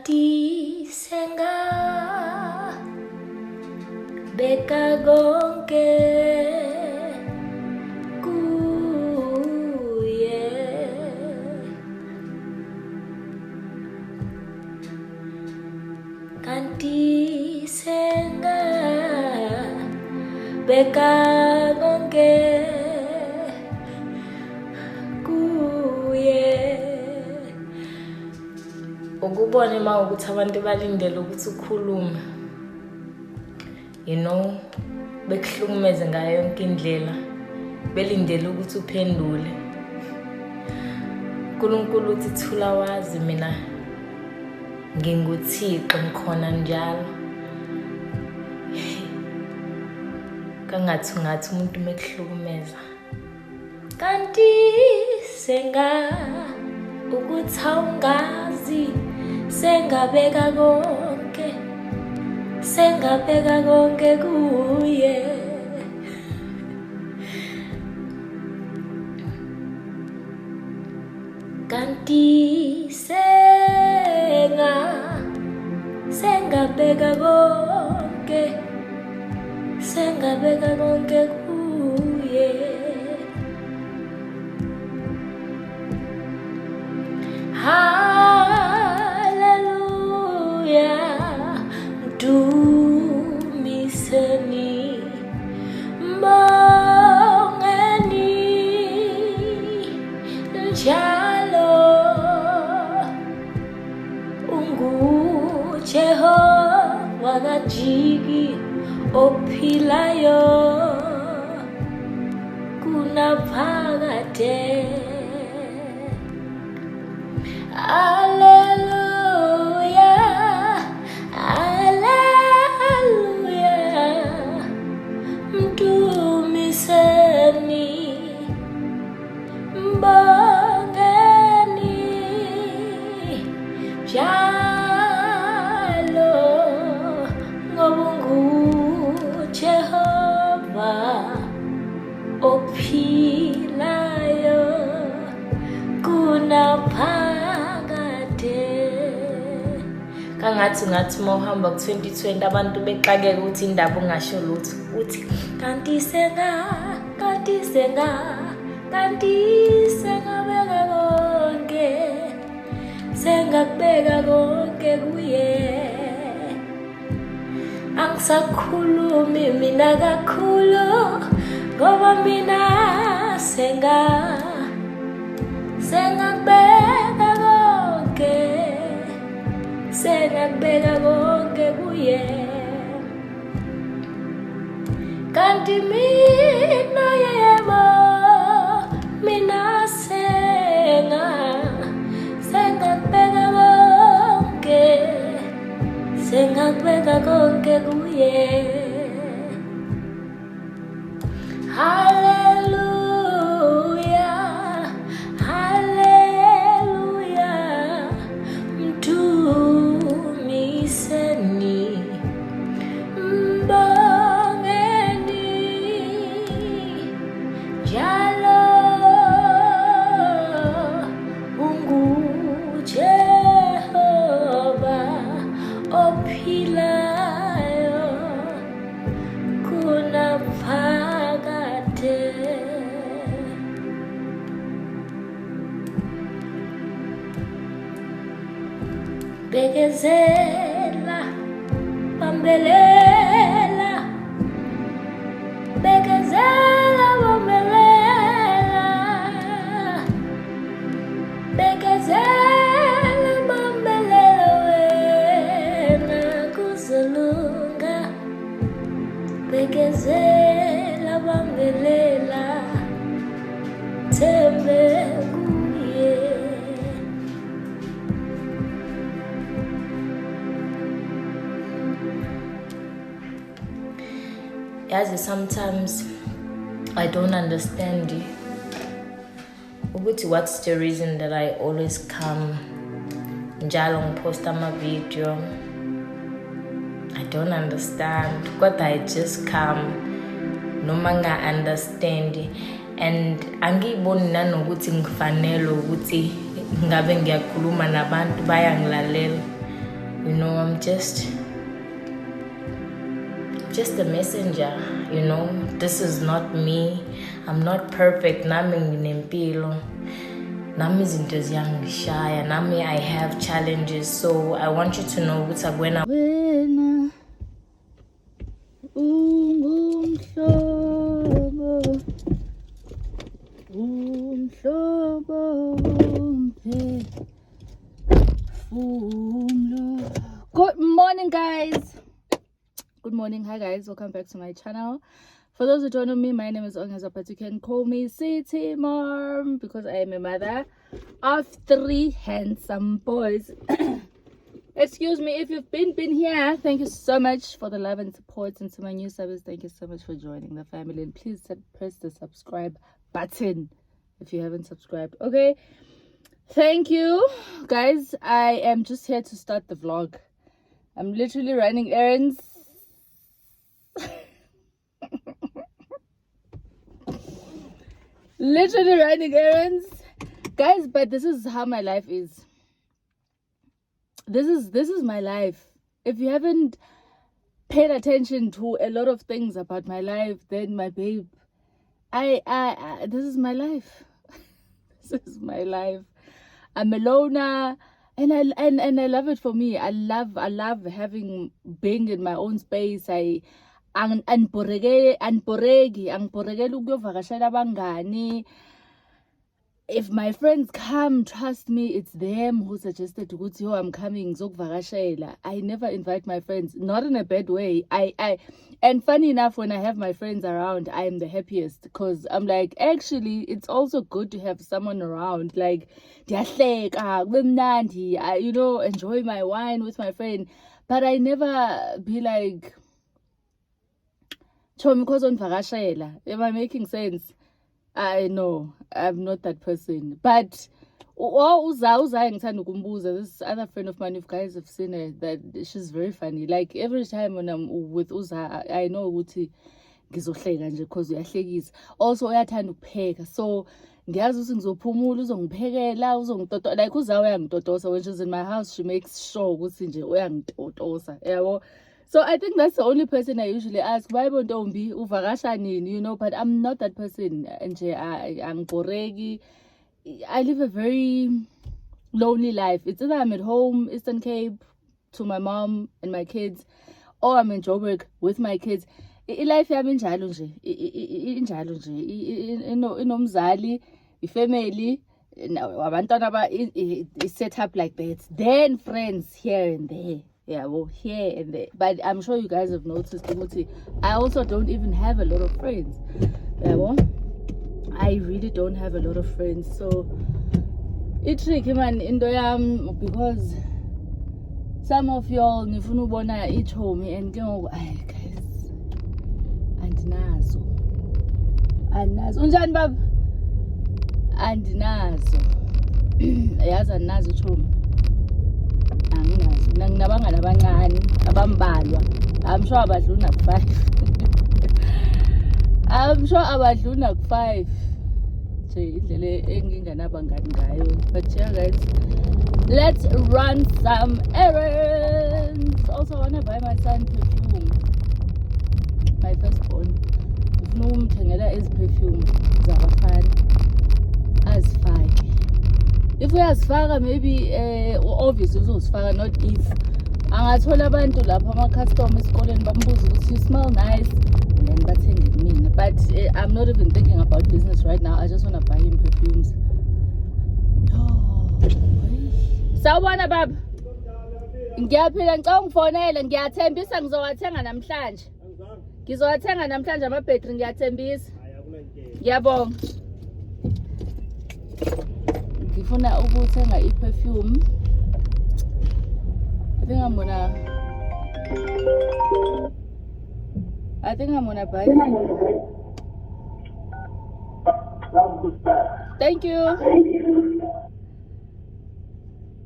kanti senga beka konke kuye kanti senga beka konke ukubona uma ukuthi abantu balindele ukuthi ukhulume bekuhlukumeze ngayo yonke indlela belindele ukuthi uphendule uNkulunkulu uthi thula wazi mina nginguThixo ngikhona njalo kangathi umuntu mekuhlukumeza kanti senga ukuthi awungazi sengabeka konke kuye kanti sengabeka konke kuye Hallelujah, dumiseni mbongeni njalo Jehova kajiki ophilayo kunaphakade Hallelujah, hallelujah, mdumiseni mbongeni njalo ngoba Jehova ophilayo kunaphakade kangathi uma uhamba ku-2020 abantu bexakeka ukuthi indaba ungasho lutho uthi kanti senga sengakubeka konke kuye angisakhulumi mina kakhulu ngoba mina sengakubeka konke kuye kanti mina yebo mina sengakubeka konke kuye Hallelujah, hallelujah, mdumiseni mbongeni njalo Jehova ophilayo kunaphakade bekezela bambelela bekezela bambelela bekezela bambelela wena kuzolunga bekezela bambelela thembe kuye yazi sometimes I don't understand you ukuthi what's the reason that I always come njalo ngiposta ama-video I don't understand but I just come noma nga-understand and angiyiboni nanokuthi ngifanele ukuthi ngabe ngiyakhuluma nabantu bayangilalela You know, I'm just a messenger, you know. This is not me. I'm not perfect. Nami nginempilo. Nami izinto ziyangishaya. Nami I have challenges. So I want you to know ukuthi wena Good morning, guys. Good morning. Hi guys, welcome back to my channel. For those who don't know me, my name is Ongeza, but you can call me City Mom because I am a mother of 3 handsome boys. Excuse me if you've been here. Thank you so much for the love and support, and to my new subs, thank you so much for joining the family. And please press the subscribe button if you haven't subscribed. Okay, thank you guys. I am just here to start the vlog. I'm literally running errands. Literally running errands, guys, but this is how my life is. This is my life. If you haven't paid attention to a lot of things about my life, then my babe, I this is my life. This is my life. I'm a loner, and I love it. For me, I love having being in my own space. Angiborekeli ukuyovakashela abangani. If my friends come, trust me, it's them who suggested ukuthi, yo, I'm coming zokuvakashela. I never invite my friends, not in a bad way. And funny enough, when I have my friends around, I am the happiest, because I'm like, actually, it's also good to have someone around. Like, diyahleka, kube mnandi, you know, enjoy my wine with my friend. But I never be like, because on vakashela. Am I making sense? I know I'm not that person. But this other friend of mine, if guys have seen her, that she's very funny. Like, every time when I'm with Uza, I know ukuthi ngizohleka nje because uyahlekisa. Also uyathanda ukupheka. So ngiyazi ukuthi ngizophumula uzongiphekela, uzongitotosa. Like Uza uyangitotosa. When she's in my house, she makes sure ukuthi nje uyangitotosa. Yabo. So I think that's the only person I usually ask, why don't be uvakasha nini, you know, but I'm not that person. I live a very lonely life. It's either I'm at home, Eastern Cape, to my mom and my kids, or I'm in Joburg with my kids. Life yami injalo nje. Injalo nje. Inomzali, ifamily, abantwana is set up like that. Then friends here and there. Yeah, well, here and there. But I'm sure you guys have noticed, I also don't even have a lot of friends. Yeah, well, I really don't have a lot of friends. So it's tricky, man, because some of y'all nifuna ubona ichomi and go, guys, andinazo. Unjani bab? Andinazo. Yazi andinazo ichomi. Nginabangani abancane abambalwa. I'm sure abadlula ku5. I'm sure abadlula ku5 nje indlela enginganabangani ngayo. But yeah, guys, let's run some errands. Also, I want to buy my son perfume, my firstborn. Ngifuna ukumthengela perfume zabafana azifake. If uyazifaka, maybe obviously uzozifaka, not if. Angathola abantu lapha ama-customer esikoleni bambuza ukuthi you smell nice, and then bathenge kumina. But I'm not even thinking about business right now. I just want to buy him perfumes. Sawubona baba. Ngiyaphila, ngicela ungifonele, ngiyathembisa ngizowathenga namhlanje. Ngizowathenga namhlanje ama-battery, ngiyathembisa. Ngiyabonga. Ngifuna ukuthenga i-perfume. I think I'm gonna buy it. Thank you.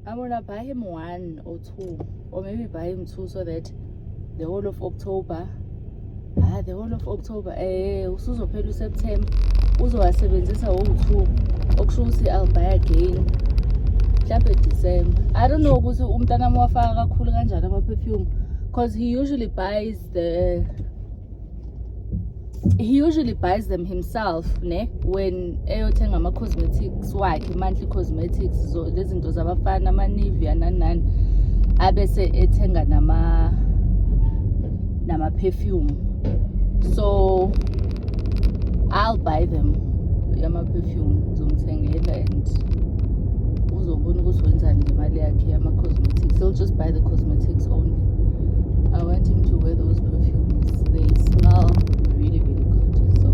I'm gonna buy him 1 or 2, or maybe buy him 2, so that the whole of October, usuzophela uSeptember uzowasebenzisa wo2, okusho ukuthi I'll buy again. mhlambe December. I don't know ukuthi umntana wafaka kakhulu kanjani ama-perfume, because he usually buys them himself ne when eyothenga ama-cosmetics wakhe, monthly cosmetics, so lezi zinto zabafana ama-Nivea nani abese ethenga nama-perfume. So I'll buy them yama-perfume zomthengela, and uzobona ukuthi wenzani ngemali yakhe yama-cosmetics. He'll just buy the cosmetics only. I want him to wear those perfumes. They smell really, really good. So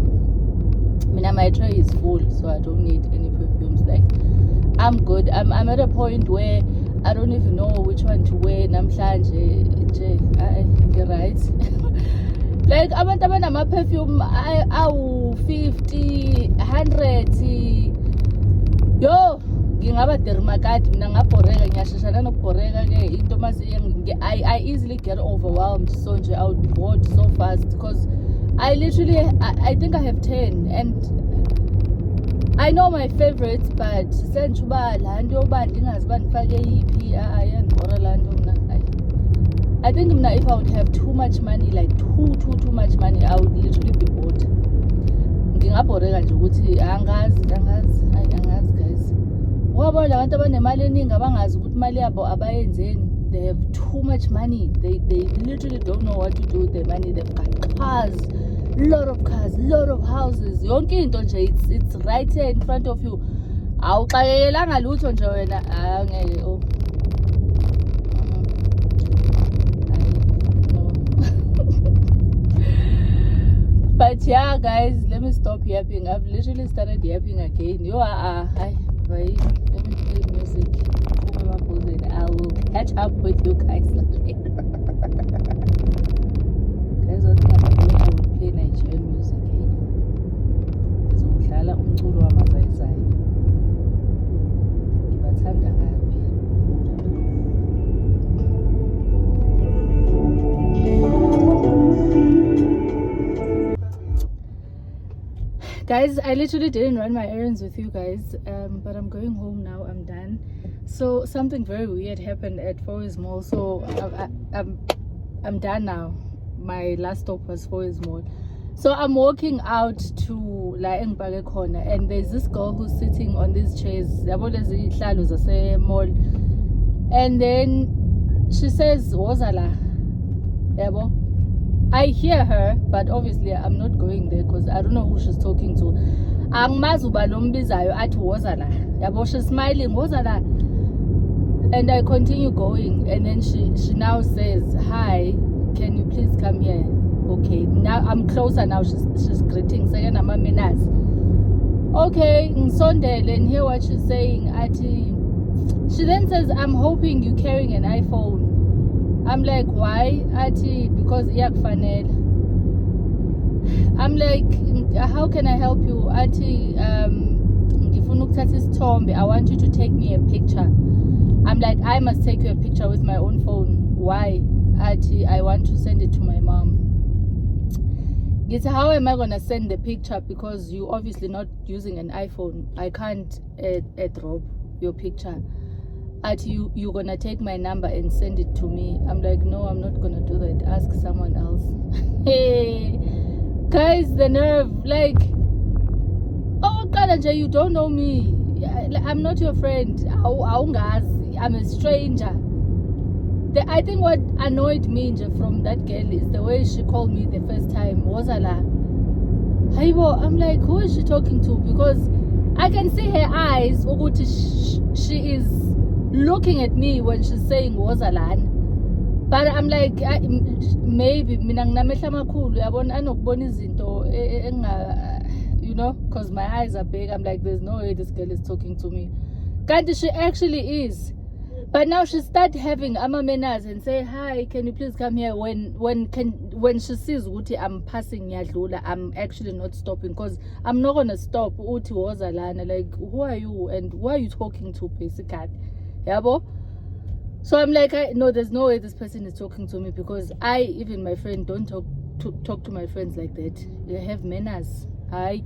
my tray is full, so I don't need any perfumes. Like, I'm good. I'm at a point where I don't even know which one to wear. Namhlanje you're right. Like, abantu abanama-perfume awu-50, 100. Yo, ngingaba dermakati mina, ngabhoreka, ngiyashashana nokubhoreka ke into mase I easily get overwhelmed, so nje I would be bored so fast, because I literally I think I have 10, and I know my favorites, but senje uba la nto yoba ndingazi uba ndifake yiphi ayandibhora la nto mna. I think mna, if I would have too much money, like too much money, I would literally be bored. Ngingabhoreka nje ukuthi angazi guys. Wabo la bantu abanemali eningi abangazi ukuthi imali yabo abayenzeni. They have too much money. They literally don't know what to do with their money. They've got cars, lot of houses. Yonke into nje, it's right here in front of you. Awuxakelanga lutho nje wena, angeke no. But yeah, guys, let me stop yapping. I've literally started yapping again. Let me play music. I will catch up with you guys later. Guys, what I'm doing, I will play Nigerian music. Ngizodlala umculo wamaZayizayi. Ngibathanda kabi. Guys, I literally didn't run my errands with you guys, but I'm going home now. I'm done. So something very weird happened at Fourways Mall. So I'm done now. My last stop was Fourways Mall. So I'm walking out to La Engpake corner, and there's this girl who's sitting on these chairs. Mall, and then she says, "Wozala, yabo." I hear her, but obviously I'm not going there because I don't know who she's talking to. She's smiling, Wozala. And I continue going, and then she now says, "Hi, can you please come here?" Okay, now I'm closer now. She's greeting, saying I'm a menace. Okay, Nsondele, and hear what she's saying. She then says, "I'm hoping you're carrying an iPhone." I'm like, why? Because iyakufanele. I'm like, how can I help you? Ngifuna ukuthatha isithombe. I want you to take me a picture. I'm like, I must take you a picture with my own phone. Why? I want to send it to my mom. How am I gonna send the picture? Because you obviously not using an iPhone. I can't drop your picture. You're gonna take my number and send it to me. I'm like, no, I'm not gonna do that. Ask someone else. Hey, guys, the nerve. Like, oh God, you don't know me. I'm not your friend. I'm a stranger. I think what annoyed me from that girl is the way she called me the first time. Wozala. I'm like, who is she talking to? Because I can see her eyes. She is looking at me when she's saying Wozalan. But I'm like, maybe mina nginamehla amakhulu yabona anokubona izinto you know, because my eyes are big. I'm like, there's no way this girl is talking to me. Kanti she actually is. But now she start having amamenas and say, "Hi, can you please come here?" When she sees Uti, I'm passing Yadlula, I'm actually not stopping, because I'm not gonna stop. Uti Wozalana, like, who are you and who are you talking to, basically? Yabo? So I'm like, no, there's no way this person is talking to me, because even my friend, don't talk to my friends like that. They have manners. I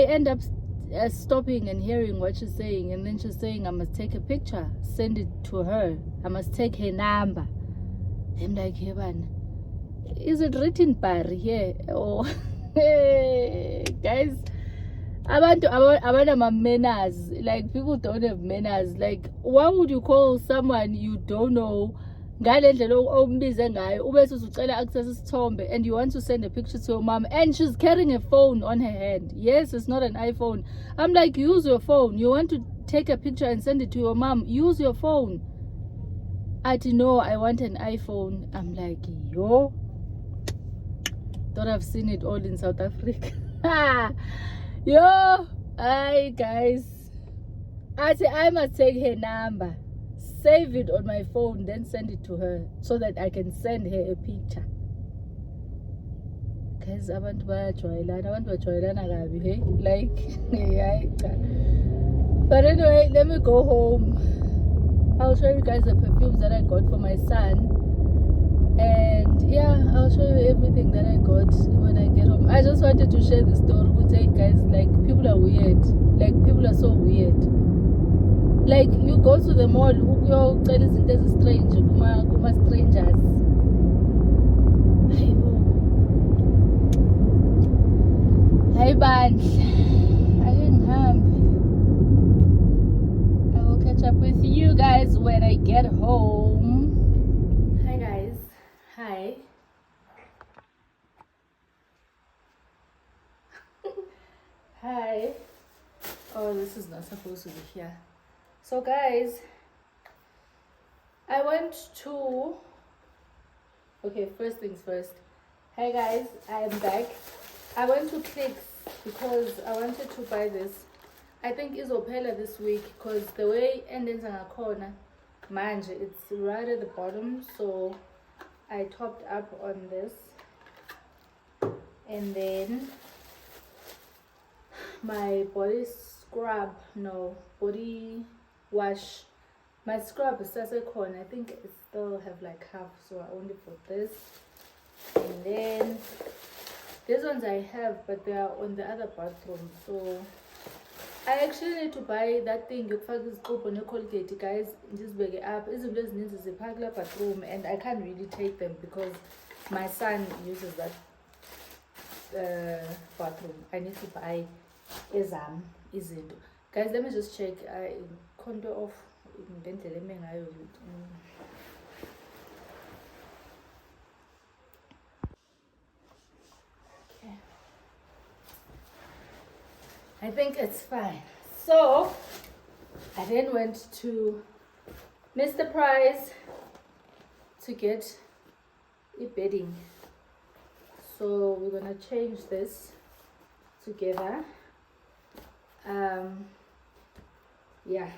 end up stopping and hearing what she's saying, and then she's saying I must take a picture, send it to her, I must take her number. I'm like, hey man, is it written par here? Or guys, abantu manners. Like, people don't have manners. Like, why would you call someone you don't know ngale ndlela ombize ngayo ubese uzucela access isithombe, and you want to send a picture to your mom, and she's carrying a phone on her hand? Yes, it's not an iPhone. I'm like, use your phone. You want to take a picture and send it to your mom, use your phone. I didn't know I want an iPhone. I'm like, yo, thought I've seen it all in South Africa. Yo, hi guys. I must take her number, save it on my phone, then send it to her so that I can send her a picture. Guys, abantu bajwayelana kabi, hey? Like, yeah. But anyway, let me go home. I'll show you guys the perfumes that I got for my son. And yeah, I'll show you everything that I got when I get home. I just wanted to share this story with you guys. Like, people are weird. Like, people are so weird. Like, you go to the mall, you tell us there's a strange, kuma strangers. Hi, Bandla. I didn't have. I will catch up with you guys when I get home. Hi, guys. Hi. Hi. Oh, this is not supposed to be here. So guys, I went to, okay, first things first. Hi guys, I am back. I went to Clicks because I wanted to buy this. I think izophela this week because the way endenza ngakhona manje, it's right at the bottom, so I topped up on this. And then my body wash, my scrub is corn. I think it still have like half, so I only bought this. And then these ones I have, but they are on the other bathroom, so I actually need to buy that thing you Colgate, guys. Just bag it up. It's a regular bathroom, and I can't really take them because my son uses that bathroom. I need to buy exam. Is it, guys? Let me just check. I contour off. Okay. I think it's fine. So I then went to Mr. Price to get a bedding. So we're gonna change this together. Yeah.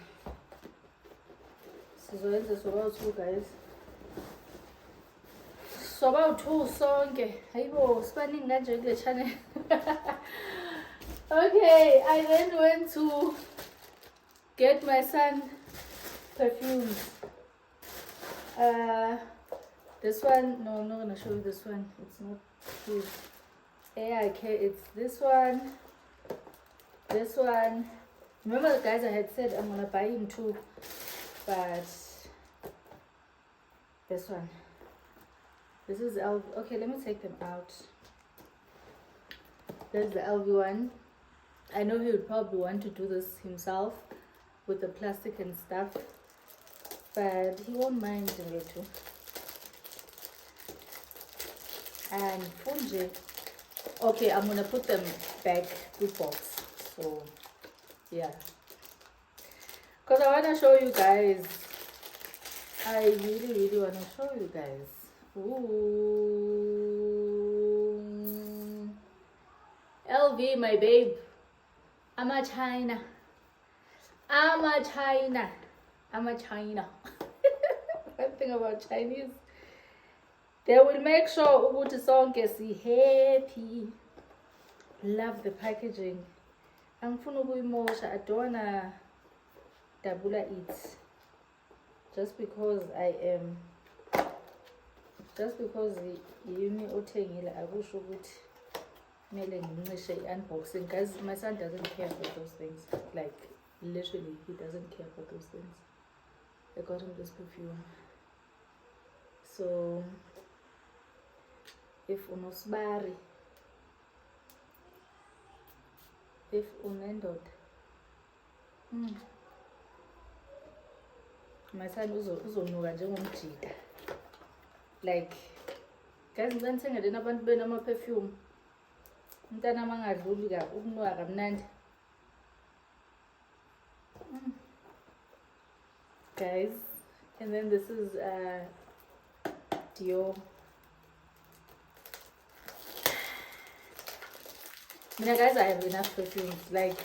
So it's about two, guys. So about two songs. I was spending that channel. Okay, I then went to get my son perfumes. This one, no, I'm not gonna show you this one. It's not his. AIK, it's this one. This one. Remember, guys, I had said I'm gonna buy him two, but this one. This is LV. Okay, let me take them out. There's the LV one. I know he would probably want to do this himself with the plastic and stuff, but he won't mind doing it too. And Funje. Okay, I'm gonna put them back with box. So yeah, because I want to show you guys. I really want to show you guys. Ooh, LV, my babe. I'm a China. One thing about Chinese, they will make sure ukuthi sonke si happy. Love the packaging. Angifuna ukuyimosha. I don't wanna dabula it. Just because yimi othengile akusho ukuthi Kumele ngimncishe i-unboxing. Guys, my son doesn't care for those things. Like, literally, he doesn't care for those things. I got him this perfume. So, if unosibari, if unendoda, my son uzonuka njengomjida. Like, guys, ngicela nithengele abantu benu ama-perfume. Umntana mangadluli ukunuka kamnandi. Guys, and then this is Dior. Guys, I have enough perfumes. Like,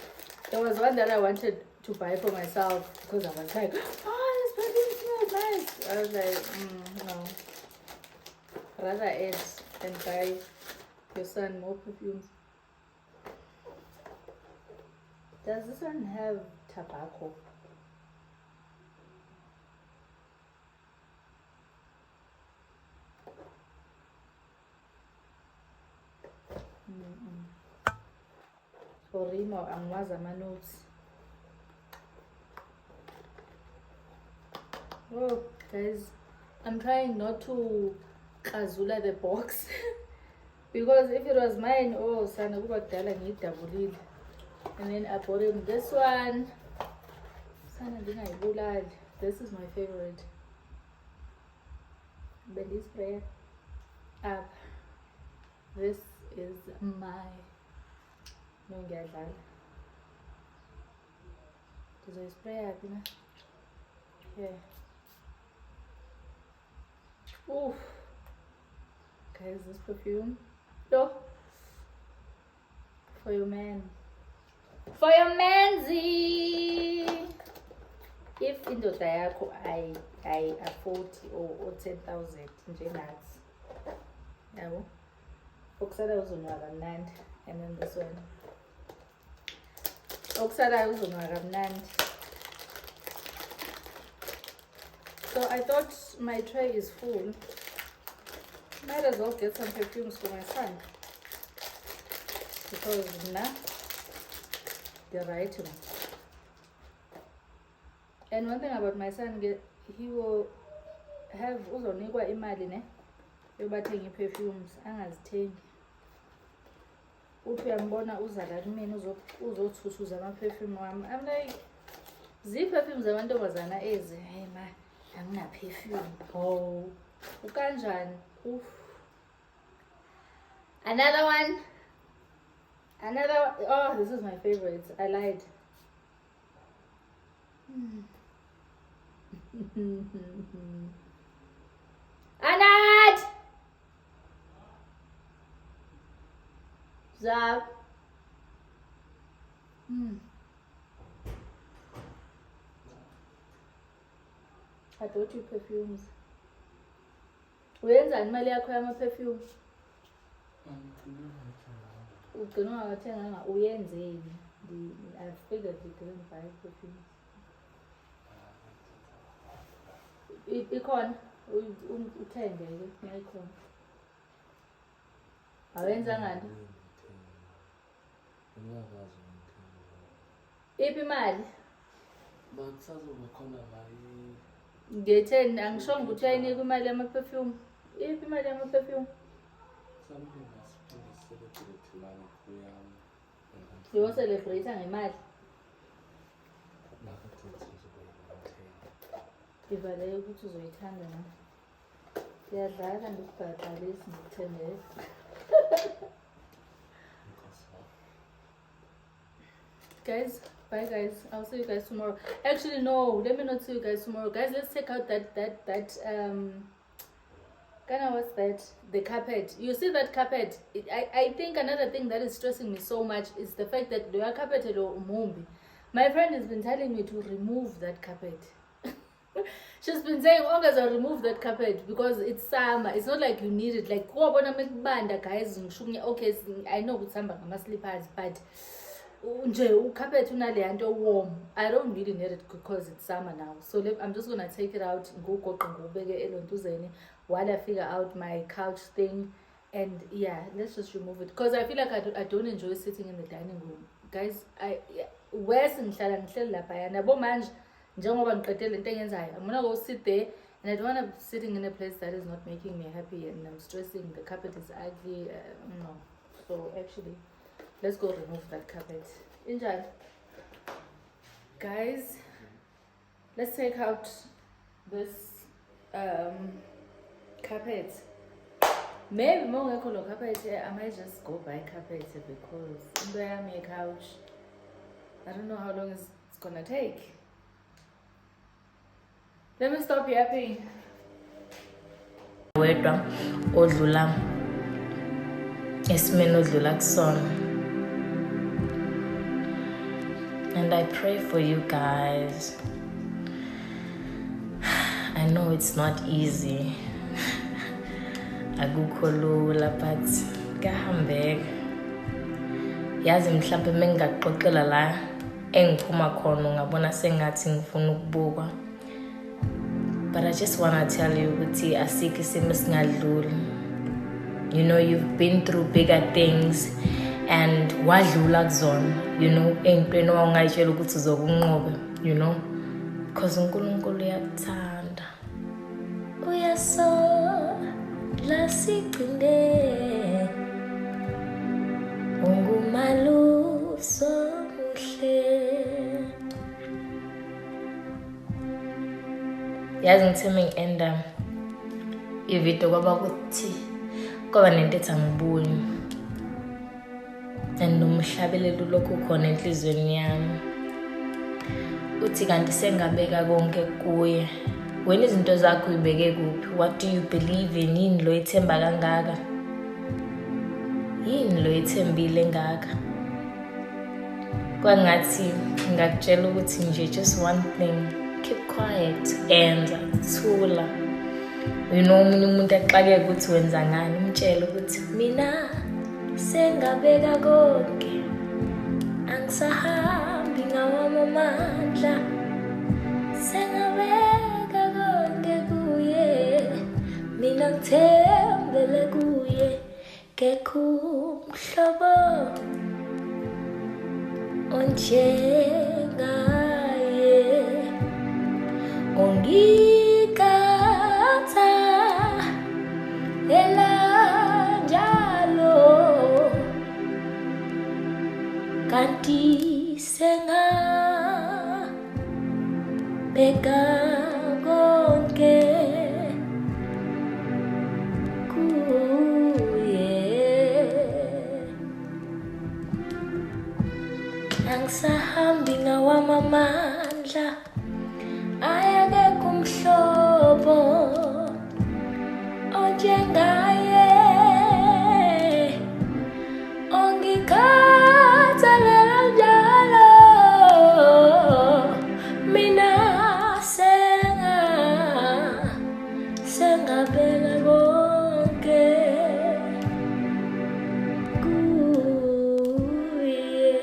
there was one that I wanted to buy for myself because I was like, oh, this perfume smells nice. I was like, no. Rather add and buy your son more perfumes. Does this one have tobacco? For Remo, angwazi ama-notes. Oh, guys, I'm trying not to kazula the box because if it was mine, oh, sana kuba kudala ngiyidabulile. And then I bought him this one. Sana ndingayibulali. This is my favorite. Belly spray up. This is my ngiyadlala. Ndizoyispray up, na? Yeah. Oof. Guys, this perfume. No. For your man. For your manzi. If indoda yakho I afford or 10,000 nje nathi. Yabo. Okusala uzonwa kamnandi, and then this one. Okusala uzonwa kamnandi. So I thought my tray is full. Might as well get some perfumes for my son. Because now they're right. And one thing about my son, he will have uzonikwa imali ne yobathenga perfumes angazithengi. Uthi uyambona uza la kumina uzothuthuza ama-perfume wami. I'm like, zi-perfumes zamantombazana ezi, hey ma, angina-perfume. Oh, ukanjani? Oof. Another one. Oh, this is my favorite. I lied. Anat! Zap. I bought you perfumes. Uyenzani imali yakho yama-perfume? Ugcina ungawathenganga, uyenzeni? I figured you didn't buy perfumes. Ikhona uthenge-ke nayikhona. Awenzangani? Iphi imali? Nge-10 angishongo ukuthi uyayinika imali yama-perfume. Iphi imali yama-perfume? Uyocelebrate ngemali. Ngivale ukuthi uzoyithanda na. Ngiyadlala ngikubhadalisi ngikuthengele. Guys, bye guys. I'll see you guys tomorrow. Actually, no, let me not see you guys tomorrow. Guys, let's check out that what's that? The carpet. You see that carpet? I think another thing that is stressing me so much is the fact that the carpet umumbi. My friend has been telling me to remove that carpet. She's been saying, August, I'll remove that carpet because it's summer. It's not like you need it. Like, guys, okay, I know with some slippers, but carpet warm. I don't really need it because it's summer now. So I'm just gonna take it out and go while I figure out my couch thing And yeah, let's just remove it because I feel like I don't enjoy sitting in the dining room, guys. Worse ngihlala ngihleli laphayana yabo manje njengoba ngiqede le nto enyenzayo, I'm gonna go sit there and I don't want to be sitting in a place that is not making me happy and I'm stressing. The carpet is ugly. No. So actually, let's go remove that carpet. Enjoy. Guys, let's take out this carpet. Maybe more carpet. I might just go buy carpet because I am a couch. I don't know how long it's gonna take. Let me stop yapping. Wedwa odlula esimeni odlula kusona. And I pray for you guys. I know it's not easy. Akukho lula but kuyahambeka. Yazi mhlawumbe mengingaxoxela la engiphuma khona ungabona sengathi ngifuna ukubukwa. But I just want to tell you ukuthi asikho isimo esingadluli. You know, you've been through bigger things and wadlula kuzona, you know, ey'ntweni owawungayitshela ukuthi uzokunqoba, you know, because uNkulunkulu uyakuthanda. Uyasola sigcine ungumaluso mhle. Yazi ngithe mengi-enda ivideo kwaba kuthi kwaba nento ethi angibuyi and nomhlabelelo lokhu khona enhlizweni yami uthi kanti sengabeka konke kuye. Wena izinto zakho uyibeke kuphi? What do you believe in? Yini lo ethemba kangaka? Yini lo ethembile ngaka? Kwangathi ngakutshela ukuthi nje just one thing, keep quiet and thula. You know, omunye umuntu axake ukuthi wenza ngani, umtshela ukuthi mina sengabeka konke, angisahambi ngawami amandla, sengabeka konke kuye, mina ngithembele kuye, kekho umhlobo onjengaye ongikhatha elanjalo kanti sengabeka konke kuye, angisahambi ngawami amandla, ayakekho umhlobo onjengaye ongikhathalela njalo, mina sengabeka konke kuye.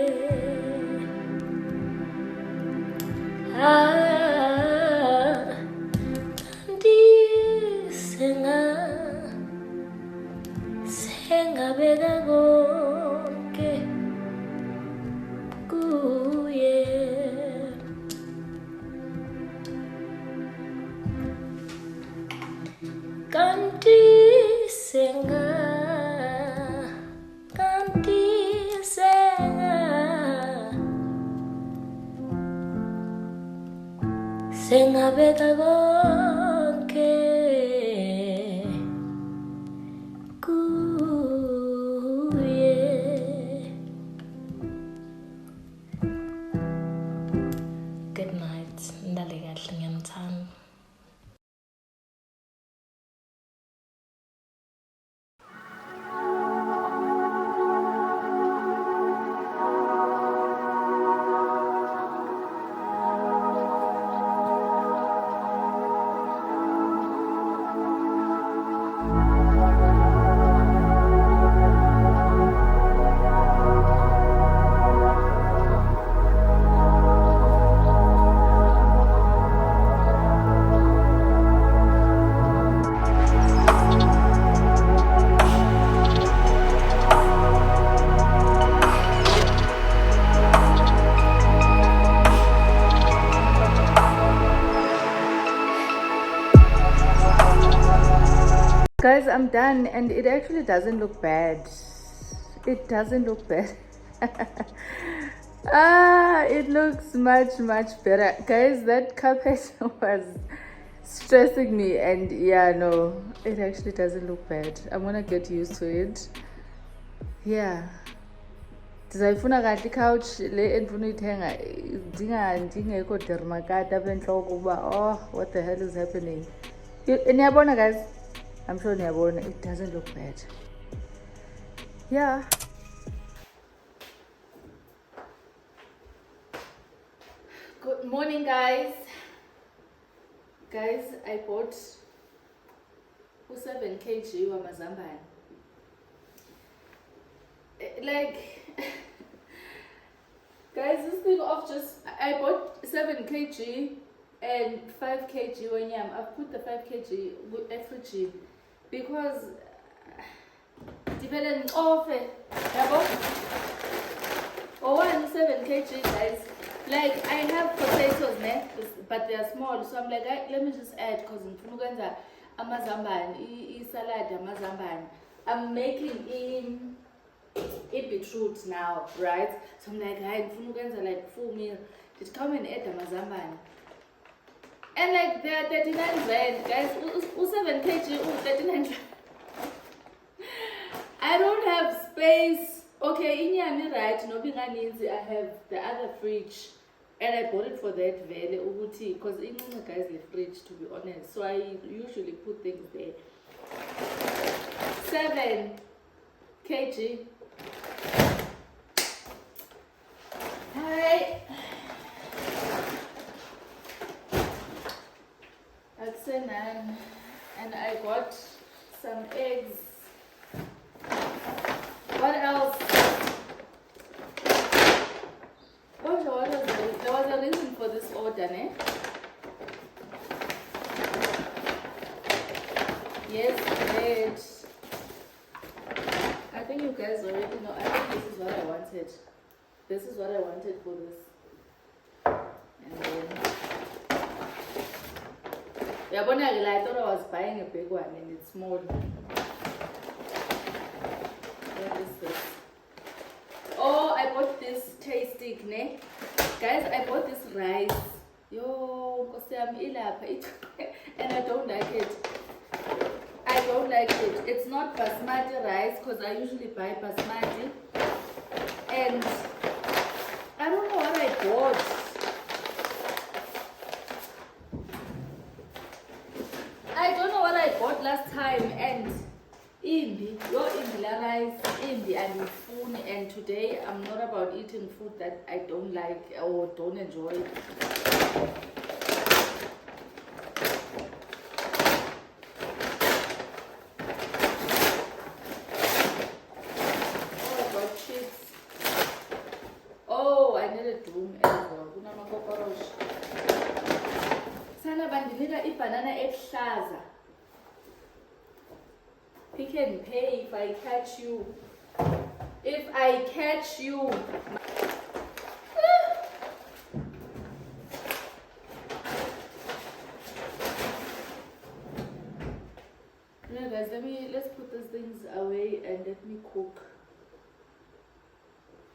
Sengabeka konke kuye. Kanti sengabeka konke kuye. Good night. Ndale kahle, ngiyamthanda. Guys, I'm done and it actually doesn't look bad. It doesn't look bad. It looks much better. Guys, that carpet was stressing me and yeah, no, it actually doesn't look bad. I'm gonna get used to it. Yeah. Ndizayifuna kahle i-couch le endifuna uyithenga ndingekho dermakati apha entloko ukuba oh what the hell is happening. Niyabona guys? I'm sure niyabona. It doesn't look bad. Yeah. Good morning guys. Guys, I bought 7 kg wamazambane. Like guys, this thing of just I bought 7 kg and 5 kg when I've put the 5 kg at fridge because depending off or 7 kg guys. Like I have potatoes but they are small, so I'm like let me just add because in amazambane salad amazambane. I'm making beetroot now, right? So I'm like like full meal. Just come and add amazambane. And like they're 39 rand, guys. 7 kg, 39 rand. I don't have space. Okay, inyami right, no binganinzi. I have the other fridge, and I bought it for that value, uguti, because guys the fridge, to be honest. So I usually put things there. 7 kg. Hi. That's it, man. And I got some eggs. What else? What was it? There was a reason for this order, eh? Yes, bread. I think you guys already know. I think this is what I wanted. This is what I wanted for this. And then yeah, but I thought I was buying a big one and it's small. What is this? Oh, I bought this tasty ne? Guys, I bought this rice. Yo, because I'm ill and I don't like it. I don't like it. It's not basmati rice because I usually buy basmati. And I don't know what I bought. I don't know what I bought last time and imbi rice, imbi and food, and today I'm not about eating food that I don't like or don't enjoy. Banana ehlaza. Pick and pay if I catch you. If I catch you. Now guys, let's put these things away and let me cook.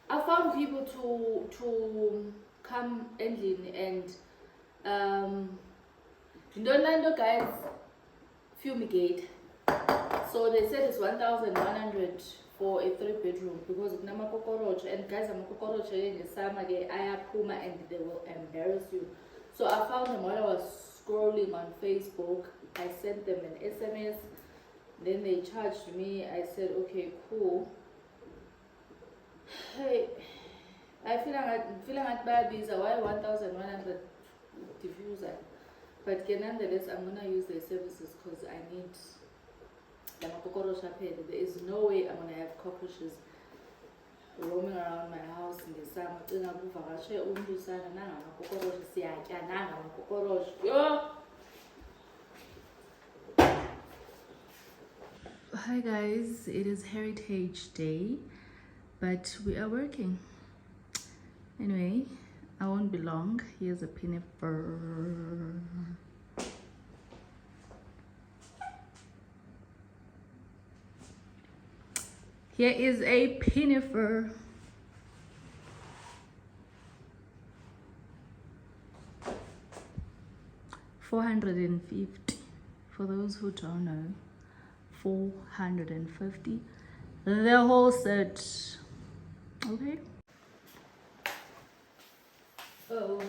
I found people to come and don't guys fumigate. So they said it's 1,100 for a 3-bedroom because of nama cockroach, and guys I'm a cockroach in the summer I puma and they will embarrass you. So I found them while I was scrolling on Facebook. I sent them an SMS, then they charged me. I said okay, cool. Hey, I feel like bad visa. Why 1,100 diffuser? But nonetheless, I'm gonna use their services because I need the cockroach up here. There is no way I'm gonna have cockroaches roaming around my house in the summer. Hi guys, it is Heritage Day, but we are working. Anyway, I won't be long. Here's a peanut butter. Here is a Pinnifer. $450. For those who don't know, $450. The whole set. Okay. Oh.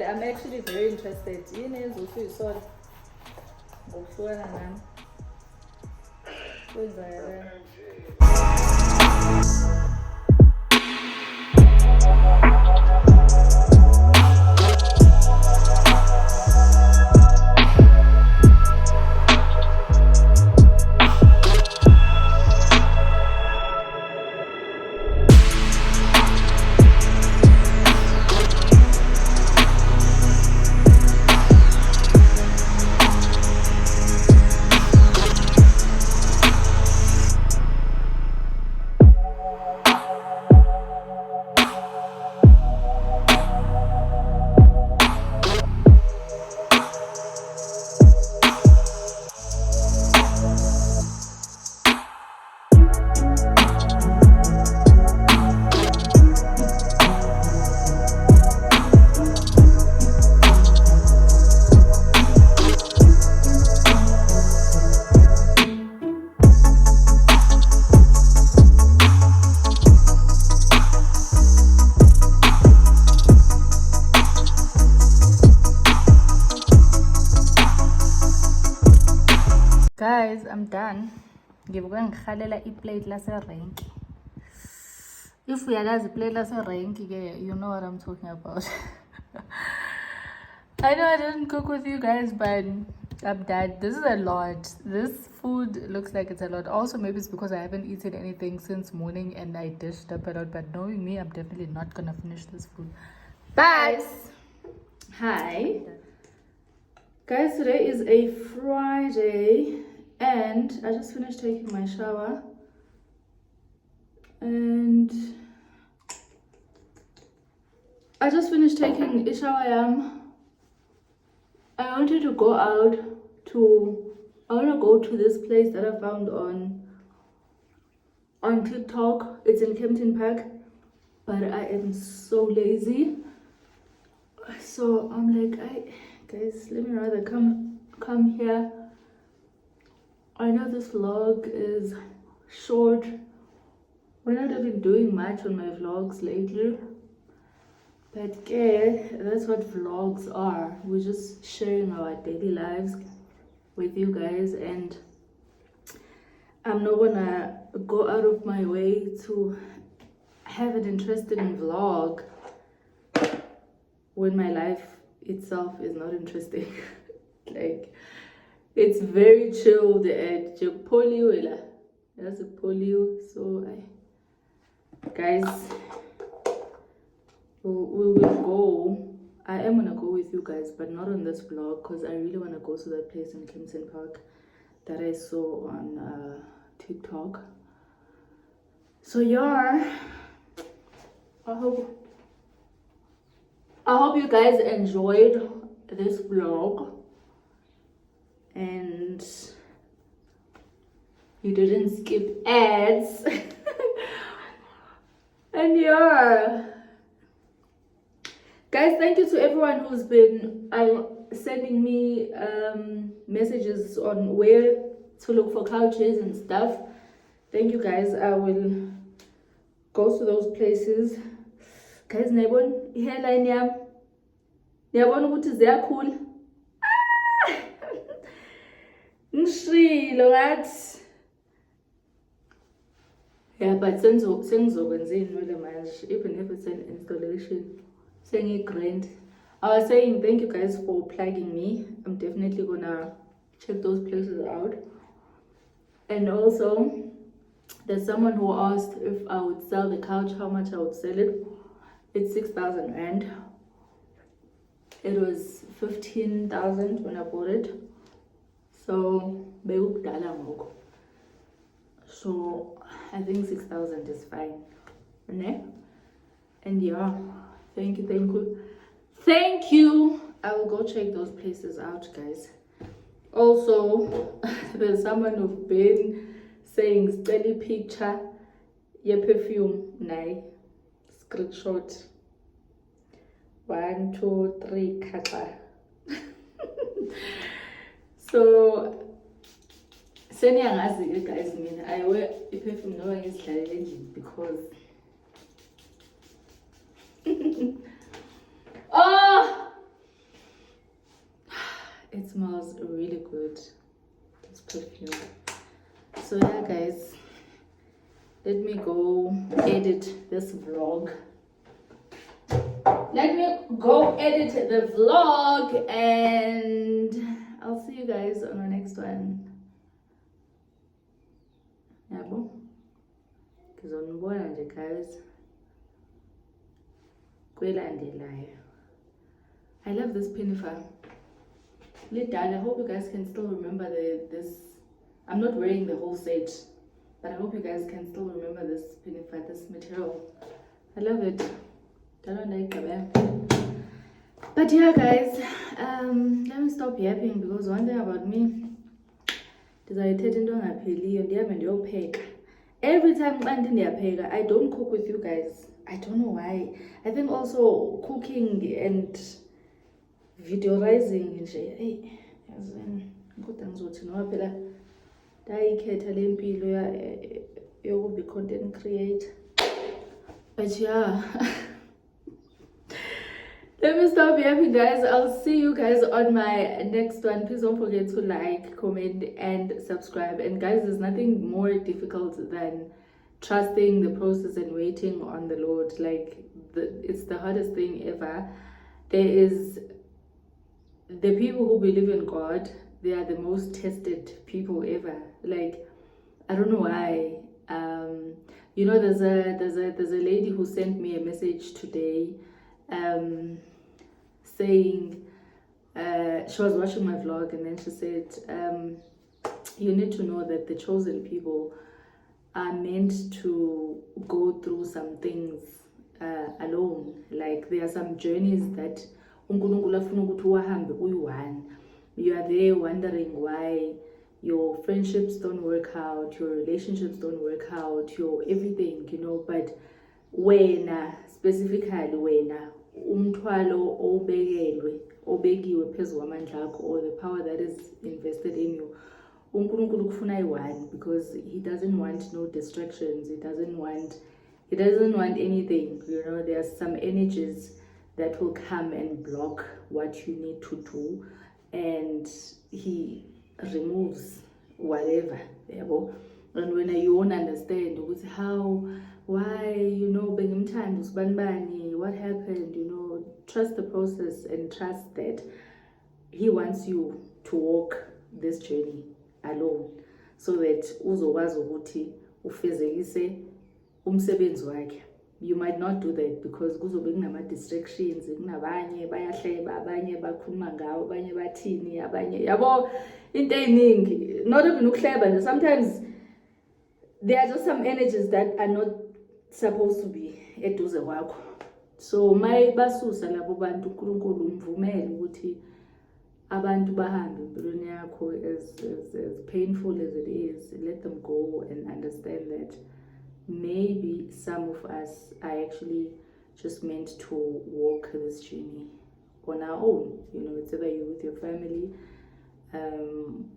I'm actually very interested. Guys, I'm done. Ngibuka ngikhalela iplate lase-rank. If uyalazi iplate lase-rank, you know what I'm talking about. I know I didn't cook with you guys, but I'm done. This is a lot. This food looks like it's a lot. Also, maybe it's because I haven't eaten anything since morning and I dished up a lot. But knowing me, I'm definitely not gonna finish this food. But hi, guys. Today is a Friday, and I just finished taking my shower. And I just finished taking a shower. I wanted to go out I want to go to this place that I found on TikTok. It's in Kempton Park, but I am so lazy. So I'm like, guys, let me rather come here. I know this vlog is short. We're not even doing much on my vlogs lately. But yeah, that's what vlogs are. We're just sharing our daily lives with you guys, and I'm not gonna go out of my way to have an interesting vlog when my life itself is not interesting. Like, it's very chilled at polio. That's a polio. So guys, we will go. I am gonna go with you guys, but not on this vlog, because I really want to go to that place in Kempton Park that I saw on TikTok. So yeah, I hope you guys enjoyed this vlog and you didn't skip ads. And yeah, guys, thank you to everyone who's been sending me messages on where to look for couches and stuff. Thank you guys. I will go to those places. Guys, niyabona i-hairline yami, niyabona ukuthi ziyakhula. Ngishilo ngathi Yeah, but sengizokwenzeni wena manje, even if it's an installation, sengi-grant. I was saying thank you guys for plugging me. I'm definitely gonna check those places out. And also, there's someone who asked if I would sell the couch, how much I would sell it. It's 6,000 rand. It was 15,000 when I bought it. So, bekukudala ngoku. So, I think 6,000 is fine. Ne? And yeah, thank you. Thank you. I will go check those places out, guys. Also, there's someone who've been saying steady picture, your perfume, nai, screenshot. 1, 2, 3, kaka. So, seniyangazi guys, I wear a perfume knowing it's ending because oh, it smells really good, this perfume. So yeah guys, let me go edit this vlog. Let me go edit the vlog and I'll see you guys on the next one. Yabo, ngizonibona nje guys kwelandelayo. I love this pinafore. I hope you guys can still remember this. I'm not wearing the whole set, but I hope you guys can still remember this pinafore, this material. I love it. But yeah guys, let me stop yapping because one thing about me, every time I don't cook with you guys. I don't know why. I think also cooking and videoizing nje yazini kodwa ngizothi noma phela dayikhetha lempilo yokuba content creator. But yeah, let me stop yapping guys. I'll see you guys on my next one. Please don't forget to like, comment and subscribe. And guys, there's nothing more difficult than trusting the process and waiting on the Lord. Like it's the hardest thing ever. There is the people who believe in God, they are the most tested people ever. Like I don't know why. You know, there's a lady who sent me a message today saying she was watching my vlog and then she said you need to know that the chosen people are meant to go through some things alone. Like there are some journeys that you are there wondering why your friendships don't work out, your relationships don't work out, your everything, you know. But specifically umthwalo obekiwe phezu kwamandla akho, or the power that is invested in you, uNkulunkulu kufuna i-one, because he doesn't want no distractions, he doesn't want anything, you know. There are some energies that will come and block what you need to do, and he removes whatever. And when you won't understand how, why, you know, what happened, you know, trust the process and trust that he wants you to walk this journey alone, so that uzokwazi ukuthi ufezekise umsebenzi wakhe. You might not do that because kuzobe kunama distractions, kunabanye bayahleba, abanye bakhuluma ngawo, abanye bathini, abanye yabo into eyiningi. Not even ukuhleba nje, sometimes there are just some energies that are not supposed to be eduze kwakho. So mayibasusa labo bantu, uNkulunkulu umvumele ukuthi abantu bahambe empilweni yakho, as painful as it is. Let them go and understand that maybe some of us are actually just meant to walk this journey on our own. You know, it's either you with your family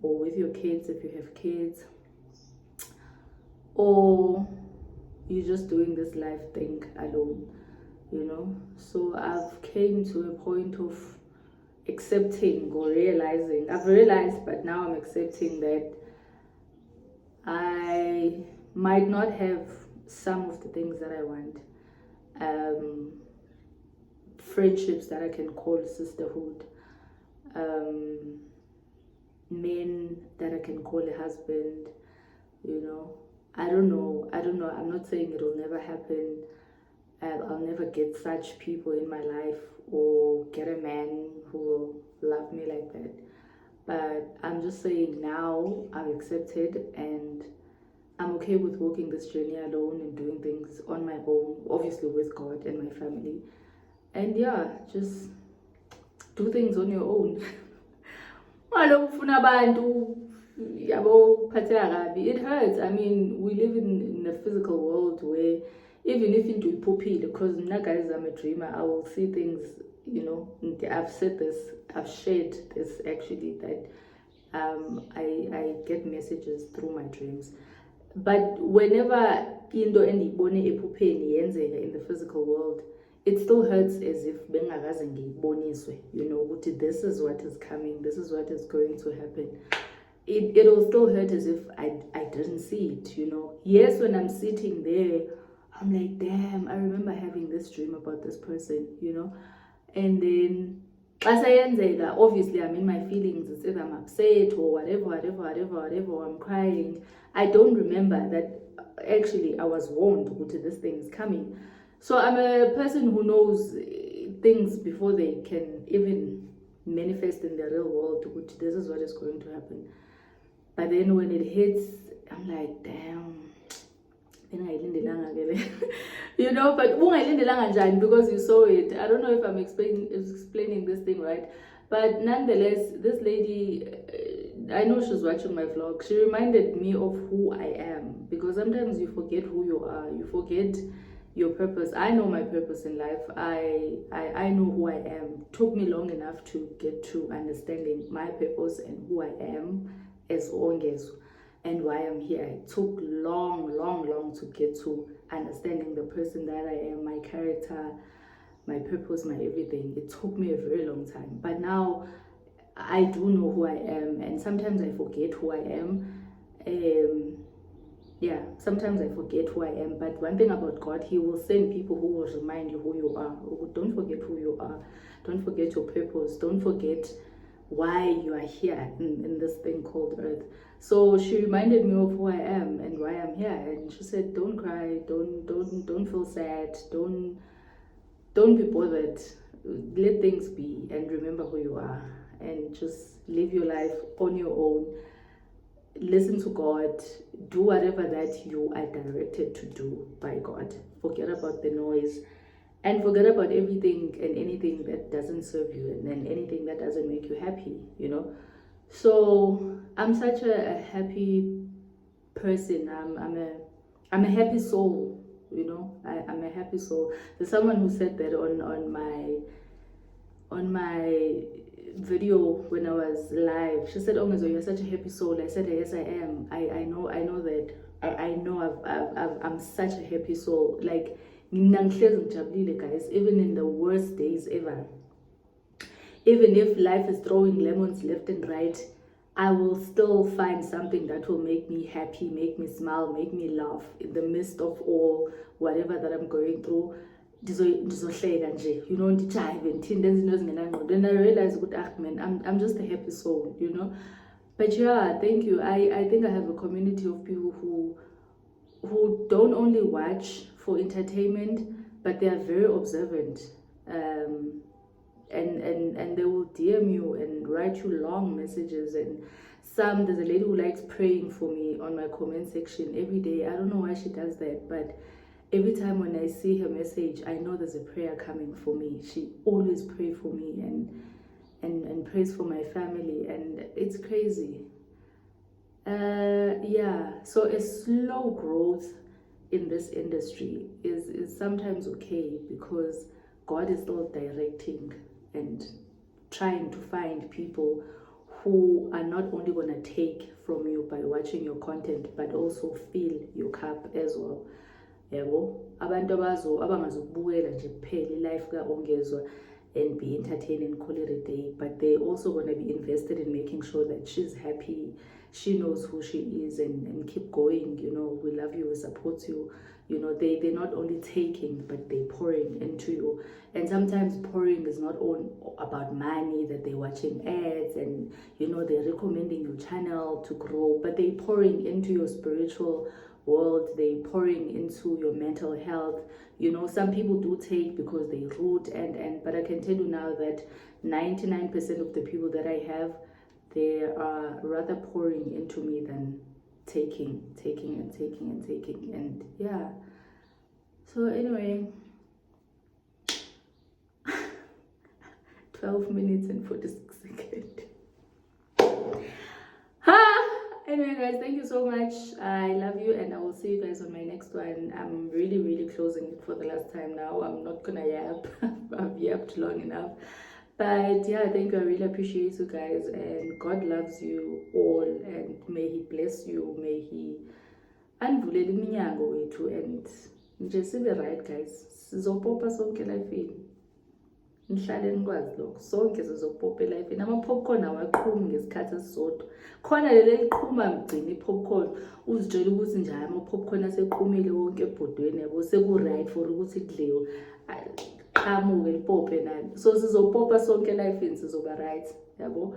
or with your kids if you have kids, or you're just doing this life thing alone, you know. So I've came to a point of accepting or realizing, I've realized, but now I'm accepting that I might not have some of the things that I want. Friendships that I can call sisterhood. Men that I can call a husband, you know. I don't know. I'm not saying it will never happen. I'll never get such people in my life or get a man who will love me like that. But I'm just saying now I'm accepted and I'm okay with walking this journey alone and doing things on my own, obviously with God and my family. And yeah, just do things on your own. It hurts. I mean, we live in a physical world where even if into popile, because guys, I'm a dreamer, I will see things, you know. I've said this, I've shared this actually, that I get messages through my dreams. But whenever into endibone ephupeni yenzeka in the physical world, it still hurts as if bengakaze ngiyiboniswe, you know, ukuthi this is what is coming, this is what is going to happen. It'll still hurt as if I didn't see it, you know. Yes, when I'm sitting there, I'm like, damn, I remember having this dream about this person, you know. And then as I end, obviously I'm in my feelings. It's either I'm upset or whatever, or I'm crying. I don't remember that actually I was warned that this thing is coming. So I'm a person who knows things before they can even manifest in the real world, which this is what is going to happen. But then when it hits, I'm like, damn. You know, but because you saw it. I don't know if I'm explaining this thing right, but nonetheless, this lady, I know she's watching my vlog. She reminded me of who I am, because sometimes you forget who you are, you forget your purpose. I know my purpose in life. I know who I am. It took me long enough to get to understanding my purpose and who I am as Ongezo. And why I'm here. It took long to get to understanding the person that I am, my character, my purpose, my everything. It took me a very long time. But now I do know who I am, and sometimes I forget who I am. Sometimes I forget who I am. But one thing about God, He will send people who will remind you who you are. Don't forget who you are. Don't forget your purpose. Don't forget why you are here in this thing called earth. So she reminded me of who I am and why I'm here, and she said, don't cry, don't feel sad, don't be bothered, let things be and remember who you are, and just live your life on your own. Listen to God, do whatever that you are directed to do by God. Forget about the noise and forget about everything and anything that doesn't serve you, and then anything that doesn't make you happy, you know. So I'm such a happy person. I'm a happy soul, you know. I'm a happy soul. There's someone who said that on my video when I was live. She said, "Oh, you're such a happy soul." I said, "Yes, I am. I know that. I know I'm such a happy soul. Like, guys, even in the worst days ever. Even if life is throwing lemons left and right, I will still find something that will make me happy, make me smile, make me laugh in the midst of all whatever that I'm going through. You know, then I realized, I'm just a happy soul, you know. But yeah, thank you. I think I have a community of people who don't only watch for entertainment, but they are very observant. And they will DM you and write you long messages, and there's a lady who likes praying for me on my comment section every day. I don't know why she does that, but every time when I see her message, I know there's a prayer coming for me. She always prays for me and prays for my family, and it's crazy. So a slow growth in this industry is sometimes okay, because God is still directing and trying to find people who are not only going to take from you by watching your content, but also fill your cup as well. Yebo, abantu abangazokubukela nje kuphela ilife kaOngezwa, and be entertained and call it a day, but they're also going to be invested in making sure that she's happy, she knows who she is, and keep going. You know, we love you, we support you. You know, they're not only taking, but they're pouring into you. And sometimes pouring is not all about money, that they're watching ads and, you know, they're recommending your channel to grow, but they're pouring into your spiritual world, they're pouring into your mental health. You know, some people do take because they rude, but I can tell you now that 99% of the people that I have, they are rather pouring into me than taking. And yeah, so anyway, 12 minutes and 46 seconds. Anyway guys, thank you so much. I love you, and I will see you guys on my next one. I'm really closing it for the last time now. I'm not gonna yap. I've yapped long enough. But yeah, thank you. I really appreciate you guys, and God loves you all, and may He bless you. May He anivulele iminyango wethu, and nje sibe right guys. Sizopopa sonke elifeni. Nihlale nikwazi lokho. Sonke sizopopa elifeni. Ama-popcorn awaqhumi ngesikhathi esisodwa. Khona leli liqhuma mgcini i-popcorn. Uzitshela ukuthi nje ama-popcorn aseqhumile wonke ebhodweni yabo seku-right for ukuthi kudliwe. Qamuke lipope nani. So sizopopa sonke elifeni, sizoba right. Yabo.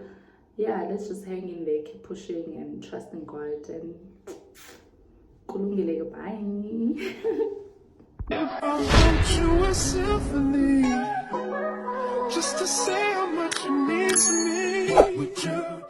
Yeah, let's just hang in there, keep pushing and trusting God, and kulungile ke, bye. If I wrote you a symphony, just to say how much you mean to me, would you?